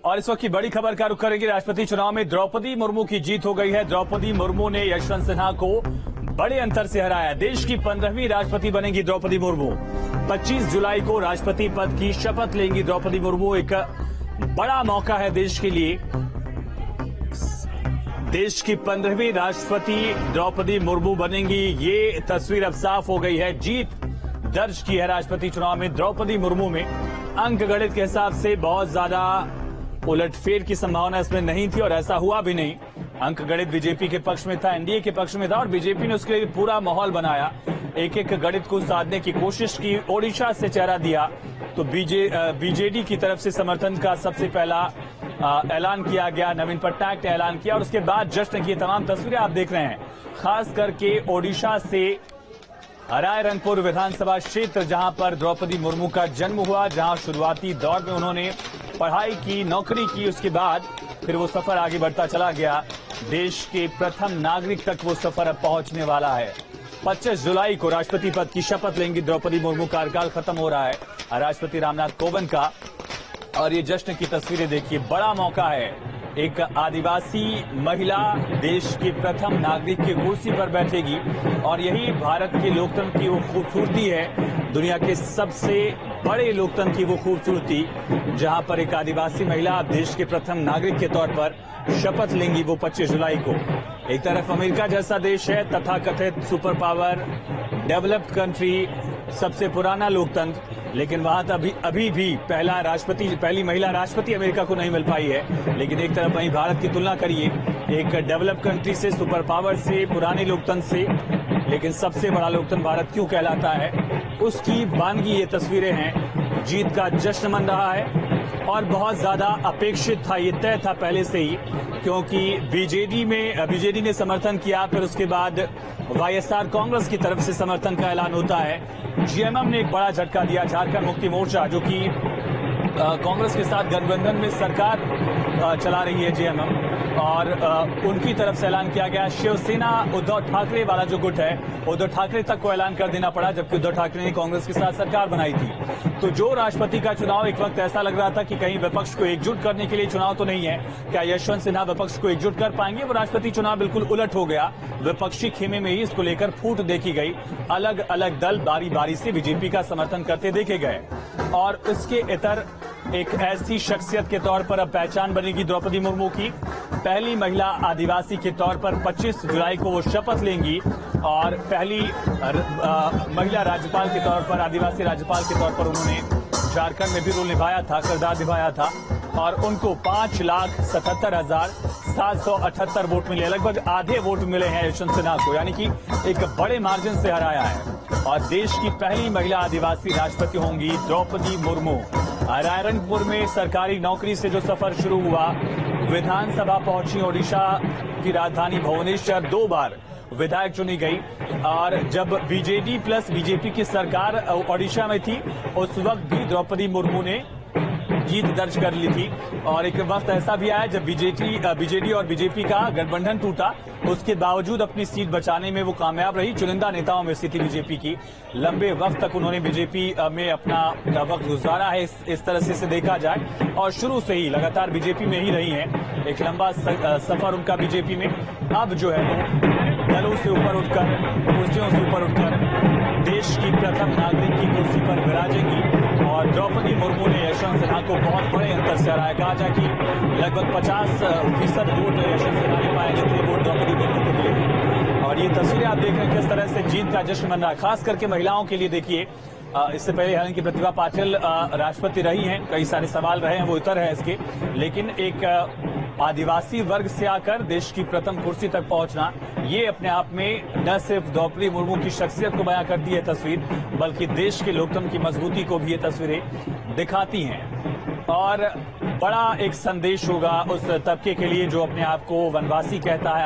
और इस वक्त की बड़ी खबर का रुख करेंगे। राष्ट्रपति चुनाव में द्रौपदी मुर्मू की जीत हो गई है। द्रौपदी मुर्मू ने यशवंत सिन्हा को बड़े अंतर से हराया। देश की 15वीं राष्ट्रपति बनेंगी द्रौपदी मुर्मू। 25 जुलाई को राष्ट्रपति पद की शपथ लेंगी द्रौपदी मुर्मू। एक बड़ा मौका है देश के लिए। देश की 15वीं राष्ट्रपति द्रौपदी मुर्मू बनेंगी, ये तस्वीर अब साफ हो गई है। जीत दर्ज की है राष्ट्रपति चुनाव में द्रौपदी मुर्मू में। अंक गणित के हिसाब से बहुत ज्यादा उलटफेर की संभावना इसमें नहीं थी और ऐसा हुआ भी नहीं। अंक गणित बीजेपी के पक्ष में था, एनडीए के पक्ष में था और बीजेपी ने उसके लिए पूरा माहौल बनाया। एक एक गणित को साधने की कोशिश की। ओडिशा से चेहरा दिया तो बीजेडी की तरफ से समर्थन का सबसे पहला ऐलान किया गया। नवीन पटनायक ने ऐलान किया और उसके बाद जश्न की तमाम तस्वीरें आप देख रहे हैं। खास करके ओडिशा से रायरंगपुर विधानसभा क्षेत्र, जहां पर द्रौपदी मुर्मू का जन्म हुआ, जहां शुरुआती दौर में उन्होंने पढ़ाई की, नौकरी की, उसके बाद फिर वो सफर आगे बढ़ता चला गया। देश के प्रथम नागरिक तक वो सफर अब पहुंचने वाला है। 25 जुलाई को राष्ट्रपति पद की शपथ लेंगी द्रौपदी मुर्मू। कार्यकाल खत्म हो रहा है राष्ट्रपति रामनाथ कोविंद का और ये जश्न की तस्वीरें देखिए। बड़ा मौका है। एक आदिवासी महिला देश के प्रथम नागरिक की कुर्सी पर बैठेगी और यही भारत के लोकतंत्र की वो खूबसूरती है। दुनिया के सबसे बड़े लोकतंत्र की वो खूबसूरती, जहां पर एक आदिवासी महिला देश के प्रथम नागरिक के तौर पर शपथ लेंगी वो 25 जुलाई को। एक तरफ अमेरिका जैसा देश है, तथाकथित सुपर पावर, डेवलप्ड कंट्री, सबसे पुराना लोकतंत्र, लेकिन वहां अभी भी पहली महिला राष्ट्रपति अमेरिका को नहीं मिल पाई है। लेकिन एक तरफ वहीं भारत की तुलना करिए, एक डेवलप कंट्री से, सुपर पावर से, पुराने लोकतंत्र से, लेकिन सबसे बड़ा लोकतंत्र भारत क्यों कहलाता है, उसकी वानगी ये तस्वीरें हैं। जीत का जश्न मन रहा है और बहुत ज्यादा अपेक्षित था, ये तय था पहले से ही, क्योंकि बीजेडी ने समर्थन किया, फिर उसके बाद वाईएसआर कांग्रेस की तरफ से समर्थन का ऐलान होता है। जीएमएम ने एक बड़ा झटका दिया। झारखंड मुक्ति मोर्चा, जो कि कांग्रेस के साथ गठबंधन में सरकार चला रही है जीएमएम, और उनकी तरफ से ऐलान किया गया। शिवसेना उद्धव ठाकरे वाला जो गुट है, उद्धव ठाकरे तक को ऐलान कर देना पड़ा, जबकि उद्धव ठाकरे ने कांग्रेस के साथ सरकार बनाई थी। तो जो राष्ट्रपति का चुनाव, एक वक्त ऐसा लग रहा था कि कहीं विपक्ष को एकजुट करने के लिए चुनाव तो नहीं है, क्या यशवंत सिन्हा विपक्ष को एकजुट कर पाएंगे। वो राष्ट्रपति चुनाव बिल्कुल उलट हो गया। विपक्षी खेमे में ही इसको लेकर फूट देखी गई। अलग अलग दल बारी बारी से बीजेपी का समर्थन करते देखे गए और इसके इतर एक ऐसी शख्सियत के तौर पर अब पहचान बनेगी द्रौपदी मुर्मू की। पहली महिला आदिवासी के तौर पर 25 जुलाई को वो शपथ लेंगी और पहली महिला राज्यपाल के तौर पर, आदिवासी राज्यपाल के तौर पर उन्होंने झारखंड में भी रोल निभाया था, किरदार निभाया था और उनको 5,77,778 वोट मिले। लगभग आधे वोट मिले हैं यशवंत सिन्हा को, यानी कि एक बड़े मार्जिन से हराया है और देश की पहली महिला आदिवासी राष्ट्रपति होंगी द्रौपदी मुर्मू। रायरंगपुर में सरकारी नौकरी से जो सफर शुरू हुआ, विधानसभा पहुंची ओडिशा की राजधानी भुवनेश्वर, 2 बार विधायक चुनी गई और जब बीजेडी प्लस बीजेपी की सरकार ओडिशा में थी, उस वक्त भी द्रौपदी मुर्मू ने जीत दर्ज कर ली थी। और एक वक्त ऐसा भी आया जब बीजेडी और बीजेपी का गठबंधन टूटा, उसके बावजूद अपनी सीट बचाने में वो कामयाब रही। चुनिंदा नेताओं में से थी बीजेपी की। लंबे वक्त तक उन्होंने बीजेपी में अपना वक्त गुजारा है, इस तरह से देखा जाए, और शुरू से ही लगातार बीजेपी में ही रही हैं। एक लंबा सफर उनका बीजेपी में। अब जो है वो दलों से ऊपर उठकर, कुर्सियों से ऊपर उठकर देश की प्रथम नागरिक की कुर्सी पर विराजेंगी और द्रौपदी मुर्मू ने यशवंत सिन्हा को बहुत बड़े अंतर से हराया। कहा जाए कि लगभग 50% वोट यशवंत सिन्हा ने पाए, जितने वोट द्रौपदी मुर्मू को मिले। और ये तस्वीरें आप देख रहे हैं किस तरह से जीत का जश्न मन रहा है। खास करके महिलाओं के लिए देखिए, इससे पहले हालांकि प्रतिभा पाटिल राष्ट्रपति रही हैं, कई सारे सवाल रहे हैं, वो उत्तर है इसके, लेकिन एक आदिवासी वर्ग से आकर देश की प्रथम कुर्सी तक पहुंचना, ये अपने आप में न सिर्फ द्रौपदी मुर्मू की शख्सियत को बयां करती है तस्वीर, बल्कि देश के लोकतंत्र की मजबूती को भी ये तस्वीरें दिखाती हैं। और बड़ा एक संदेश होगा उस तबके के लिए जो अपने आप को वनवासी कहता है।